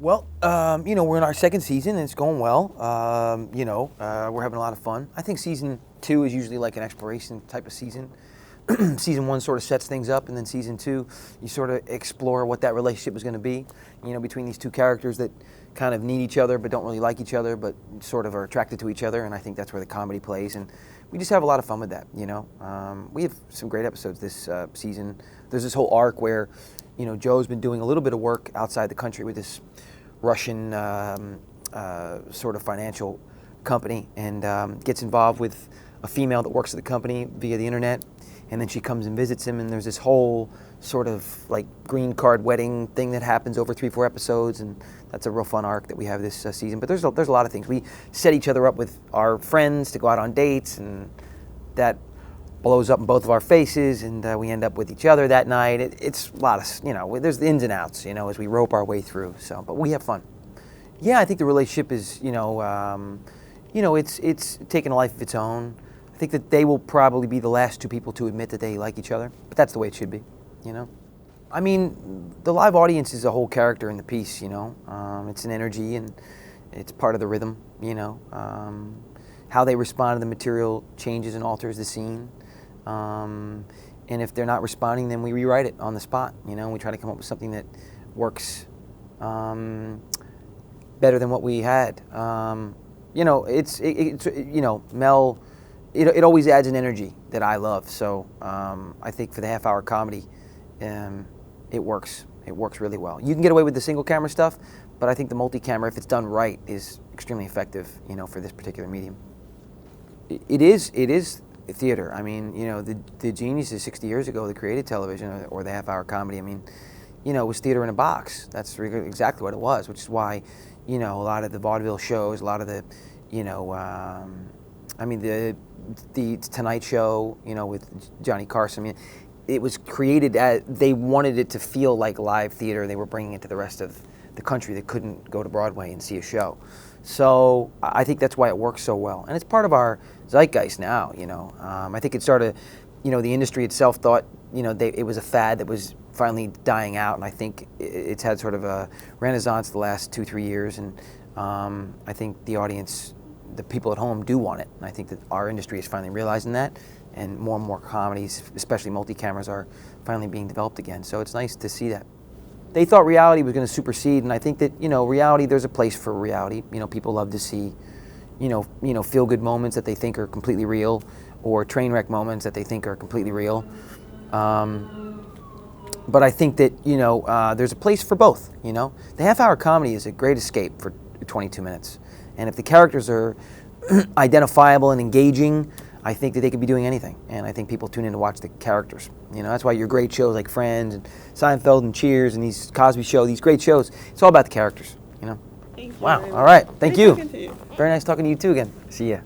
Well, we're in our second season and it's going well. We're having a lot of fun. I think season 2 is usually like an exploration type of season. Season 1 sort of sets things up, and then season 2, you sort of explore what that relationship is going to be, between these two characters that kind of need each other but don't really like each other, but sort of are attracted to each other, and I think that's where the comedy plays, and we just have a lot of fun with that, We have some great episodes this season. There's this whole arc where, Joe's been doing a little bit of work outside the country with this Russian sort of financial company, and gets involved with a female that works at the company via the internet, and then she comes and visits him, and there's this whole sort of like green card wedding thing that happens over 3-4 episodes, and that's a real fun arc that we have this season. But there's a lot of things. We set each other up with our friends to go out on dates, and that blows up in both of our faces, and we end up with each other that night. It's a lot of, there's the ins and outs, as we rope our way through. So, but we have fun. Yeah, I think the relationship is, it's taken a life of its own. I think that they will probably be the last two people to admit that they like each other, but that's the way it should be, I mean, the live audience is a whole character in the piece, It's an energy, and it's part of the rhythm, How they respond to the material changes and alters the scene. And if they're not responding, then we rewrite it on the spot, We try to come up with something that works better than what we had. Mel, it always adds an energy that I love. So I think for the half-hour comedy, it works. It works really well. You can get away with the single camera stuff, but I think the multi-camera, if it's done right, is extremely effective, for this particular medium. It is theater. I mean, the geniuses 60 years ago that created television or the half-hour comedy, I mean, it was theater in a box. That's exactly what it was, which is why, a lot of the vaudeville shows, a lot of the, the Tonight Show, with Johnny Carson, I mean, it was created they wanted it to feel like live theater. They were bringing it to the rest of the country that couldn't go to Broadway and see a show. So I think that's why it works so well. And it's part of our zeitgeist now, I think it started, the industry itself thought, it was a fad that was finally dying out, and I think it's had sort of a renaissance the last 2-3 years, and I think the audience, the people at home do want it, and I think that our industry is finally realizing that, and more comedies, especially multi-cameras, are finally being developed again, so it's nice to see that. They thought reality was going to supersede, and I think that, reality, there's a place for reality. People love to see, feel-good moments that they think are completely real, or train wreck moments that they think are completely real. But I think that, there's a place for both, The half-hour comedy is a great escape for 22 minutes. And if the characters are identifiable and engaging, I think that they could be doing anything. And I think people tune in to watch the characters. That's why your great shows like Friends and Seinfeld and Cheers and these Cosby Show, these great shows, it's all about the characters, Thank you. Wow, all right, thank you. Talking to you. Very nice talking to you too again. See ya.